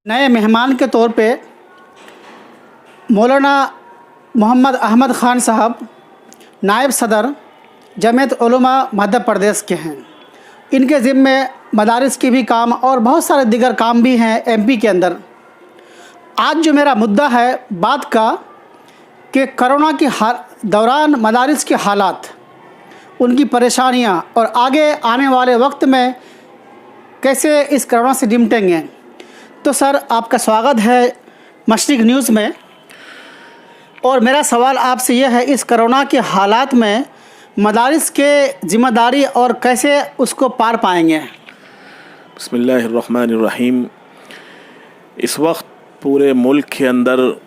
नए मेहमान के तौर पे मौलाना मोहम्मद अहमद ख़ान साहब नायब सदर जमीयत उलमा मध्य प्रदेश के हैं। इनके ज़िम्मे मदारिस के भी काम और बहुत सारे दीगर काम भी हैं एमपी के अंदर। आज जो मेरा मुद्दा है बात का कि कोरोना के दौरान मदारिस के हालात, उनकी परेशानियां और आगे आने वाले वक्त में कैसे इस कोरोना से निपटेंगे। तो सर, आपका स्वागत है मशरिक न्यूज़ में। और मेरा सवाल आपसे यह है, इस कोरोना के हालात में मदारिस के ज़िम्मेदारी और कैसे उसको पार पाएंगे। बिस्मिल्लाहिर्रहमानिर्रहीम। इस वक्त पूरे मुल्क के अंदर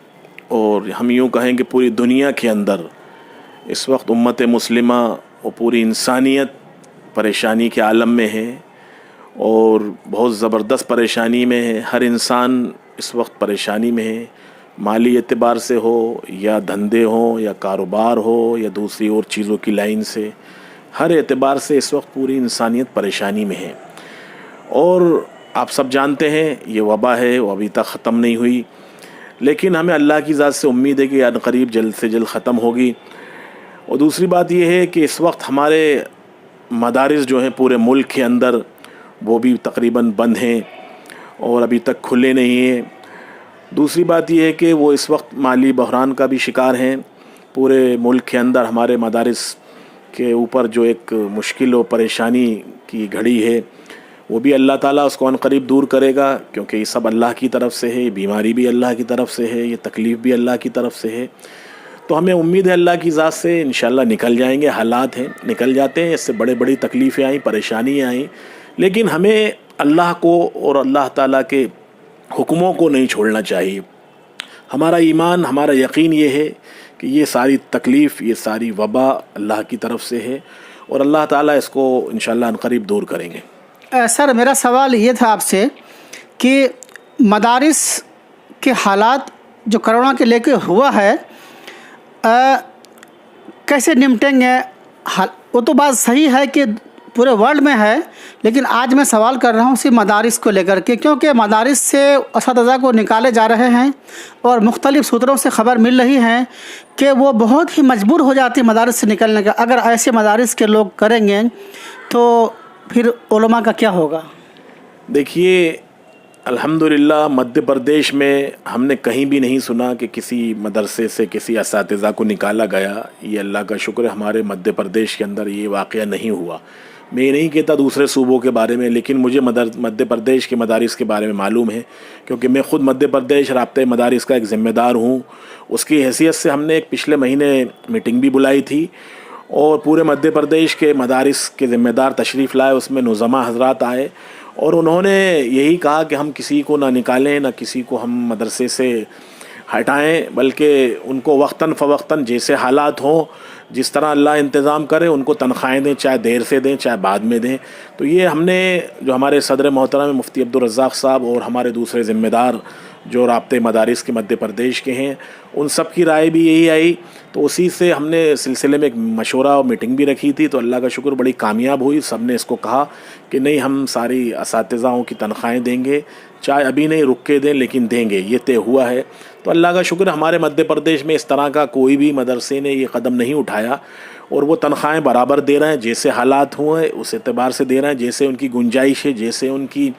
और हम यूँ कहें कि पूरी दुनिया के अंदर इस वक्त उम्मत मुस्लिमा और पूरी इंसानियत परेशानी के आलम में है और बहुत ज़बरदस्त परेशानी में है। हर इंसान इस वक्त परेशानी में है, माली एतबार से हो या धंधे हो या कारोबार हो या दूसरी और चीज़ों की लाइन से, हर एतबार से इस वक्त पूरी इंसानियत परेशानी में है। और आप सब जानते हैं ये वबा है, वो अभी तक ख़त्म नहीं हुई, लेकिन हमें अल्लाह की ज़ात से उम्मीद है कि अनक़रीब जल्द से जल्द ख़त्म होगी। और दूसरी बात ये है कि इस वक्त हमारे मदारिस जो हैं पूरे मुल्क के अंदर वो भी तकरीबन बंद हैं और अभी तक खुले नहीं हैं। दूसरी बात ये है कि वो इस वक्त माली बहरान का भी शिकार हैं। पूरे मुल्क के अंदर हमारे मदारिस के ऊपर जो एक मुश्किल और परेशानी की घड़ी है वो भी अल्लाह ताला उसको अनक़रीब दूर करेगा, क्योंकि ये सब अल्लाह की तरफ से है। बीमारी भी अल्लाह की तरफ से है, ये तकलीफ़ भी अल्लाह की तरफ से है। तो हमें उम्मीद है अल्लाह की ज़ात से इंशाअल्लाह निकल जाएंगे। हालात हैं, निकल जाते हैं। इससे बड़े बड़ी तकलीफ़ें आई, परेशानियाँ आई, लेकिन हमें अल्लाह को और अल्लाह ताला के हुक्मों को नहीं छोड़ना चाहिए। हमारा ईमान, हमारा यकीन ये है कि ये सारी तकलीफ़, ये सारी वबा अल्लाह की तरफ से है और अल्लाह ताला इसको इंशाअल्लाह अनक़रीब दूर करेंगे। सर, मेरा सवाल ये था आपसे कि मदारिस के हालात जो कोरोना के लेके हुआ है कैसे निपटेंगे। वो तो बात सही है कि पूरे वर्ल्ड में है, लेकिन आज मैं सवाल कर रहा हूँ सिर्फ मदारिस को लेकर के, क्योंकि मदारिस से असातिज़ा को निकाले जा रहे हैं और मुख्तलिफ़ सूत्रों से ख़बर मिल रही है कि वो बहुत ही मजबूर हो जाती है मदारिस से निकलने का। अगर ऐसे मदारिस के लोग करेंगे तो फिर उलमा का क्या होगा। देखिए, अल्हम्दुलिल्लाह मध्य प्रदेश में हमने कहीं भी नहीं सुना कि किसी मदरसे से किसी असातिज़ा को निकाला गया। ये अल्लाह का शुक्र है, हमारे मध्य प्रदेश के अंदर ये वाक़या नहीं हुआ। मैं नहीं कहता दूसरे सूबों के बारे में, लेकिन मुझे मध्य प्रदेश के मदारिस के बारे में मालूम है, क्योंकि मैं ख़ुद मध्य प्रदेश राब्ते मदारिस का एक ज़िम्मेदार हूँ। उसकी हैसियत से हमने एक पिछले महीने मीटिंग भी बुलाई थी और पूरे मध्य प्रदेश के मदारिस के ज़िम्मेदार तशरीफ़ लाए। उसमें नुज़मा हज़रात आए और उन्होंने यही कहा कि हम किसी को ना निकालें, ना किसी को हम मदरसे से हटाएं, बल्कि उनको वक्तन फ़वक्तन जैसे हालात हों, जिस तरह अल्लाह इंतज़ाम करे, उनको तनख्वाहें दें, चाहे देर से दें चाहे बाद में दें। तो ये हमने जो हमारे सदर मोहतरम मुफ्ती अब्दुल रज़्ज़ाक़ साहब और हमारे दूसरे ज़िम्मेदार जो राब्ते मदारिस के मध्य प्रदेश के हैं, उन सब की राय भी यही आई। तो उसी से हमने सिलसिले में एक मशवरा और मीटिंग भी रखी थी। तो अल्लाह का शुक्र बड़ी कामयाब हुई। सब ने इसको कहा कि नहीं, हम सारी असातिज़ाओं की तनख्वाहें देंगे, चाहे अभी नहीं रुक के दें, लेकिन देंगे, ये तय हुआ है। तो अल्लाह का शुक्र हमारे मध्य प्रदेश में इस तरह का कोई भी मदरसे ने ये कदम नहीं उठाया और वो तनख्वाहें बराबर दे रहे हैं, जैसे हालात हुए उस एतबार से दे रहे हैं, जैसे उनकी गुंजाइश है, जैसे उनकी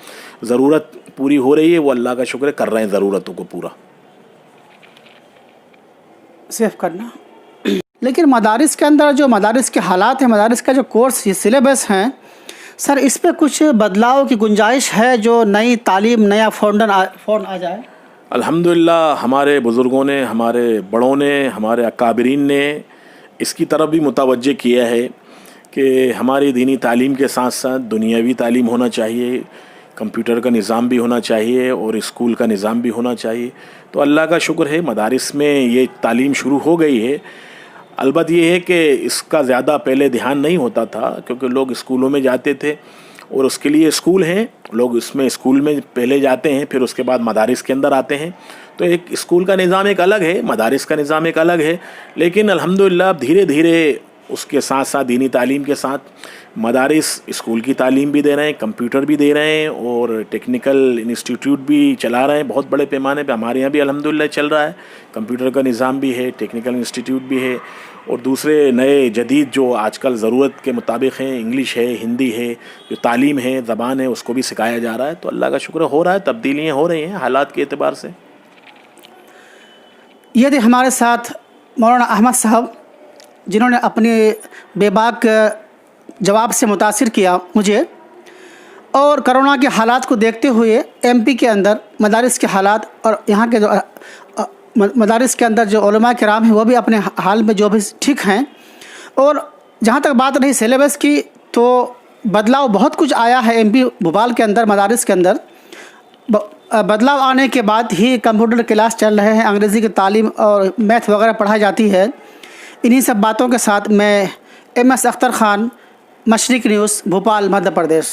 ज़रूरत पूरी हो रही है, वो अल्लाह का शुक्र कर रहे हैं ज़रूरतों को पूरा सेफ करना। लेकिन मदारिस के अंदर जो मदारिस के हालात हैं, मदारिस का जो कोर्स, ये सिलेबस हैं सर, इस पर कुछ बदलाव की गुंजाइश है, जो नई तालीम, नया फ़ौरन आ जाए। अल्हम्दुलिल्लाह हमारे बुज़ुर्गों ने, हमारे बड़ों ने, हमारे अकाबरीन ने इसकी तरफ भी मुतवज्जे किया है कि हमारी दीनी तालीम के साथ साथ दुनियावी तालीम होना चाहिए, कंप्यूटर का निज़ाम भी होना चाहिए और स्कूल का निज़ाम भी होना चाहिए। तो अल्लाह का शुक्र है मदारिस में ये तालीम शुरू हो गई है। अलबत्त ये है कि इसका ज़्यादा पहले ध्यान नहीं होता था, क्योंकि लोग स्कूलों में जाते थे और उसके लिए स्कूल हैं, लोग इसमें स्कूल में पहले जाते हैं, फिर उसके बाद मदारिस के अंदर आते हैं। तो एक स्कूल का निज़ाम एक अलग है, मदारिस का निज़ाम एक अलग है। लेकिन अल्हम्दुलिल्लाह धीरे धीरे उसके साथ साथ दीनी तालीम के साथ मदारिस स्कूल की तालीम भी दे रहे हैं, कंप्यूटर भी दे रहे हैं और टेक्निकल इंस्टीट्यूट भी चला रहे हैं बहुत बड़े पैमाने पे। हमारे यहाँ भी अल्हम्दुलिल्लाह चल रहा है, कंप्यूटर का निज़ाम भी है, टेक्निकल इंस्टीट्यूट भी है और दूसरे नए जदीद जो आजकल ज़रूरत के मुताबिक हैं, इंग्लिश है, हिंदी है, जो तालीम है, ज़बान है, उसको भी सिखाया जा रहा है। तो अल्लाह का शुक्र हो रहा है, तब्दीलियाँ हो रही हैं हालात के एतबार से। ये थे हमारे साथ मौलाना अहमद साहब, जिन्होंने अपने बेबाक जवाब से मुतासिर किया मुझे, और कोरोना के हालात को देखते हुए एमपी के अंदर मदारिस के हालात और यहाँ के जो मदारिस के अंदर जो उलमा किराम हैं वो भी अपने हाल में जो भी ठीक हैं। और जहाँ तक बात रही सिलेबस की, तो बदलाव बहुत कुछ आया है एमपी भोपाल के अंदर मदारिस के अंदर। बदलाव आने के बाद ही कंप्यूटर क्लास चल रहे हैं, अंग्रेज़ी की तालीम और मैथ वगैरह पढ़ाई जाती है। इन्हीं सब बातों के साथ मैं MS अख्तर ख़ान, मशरिक़ न्यूज़, भोपाल, मध्य प्रदेश।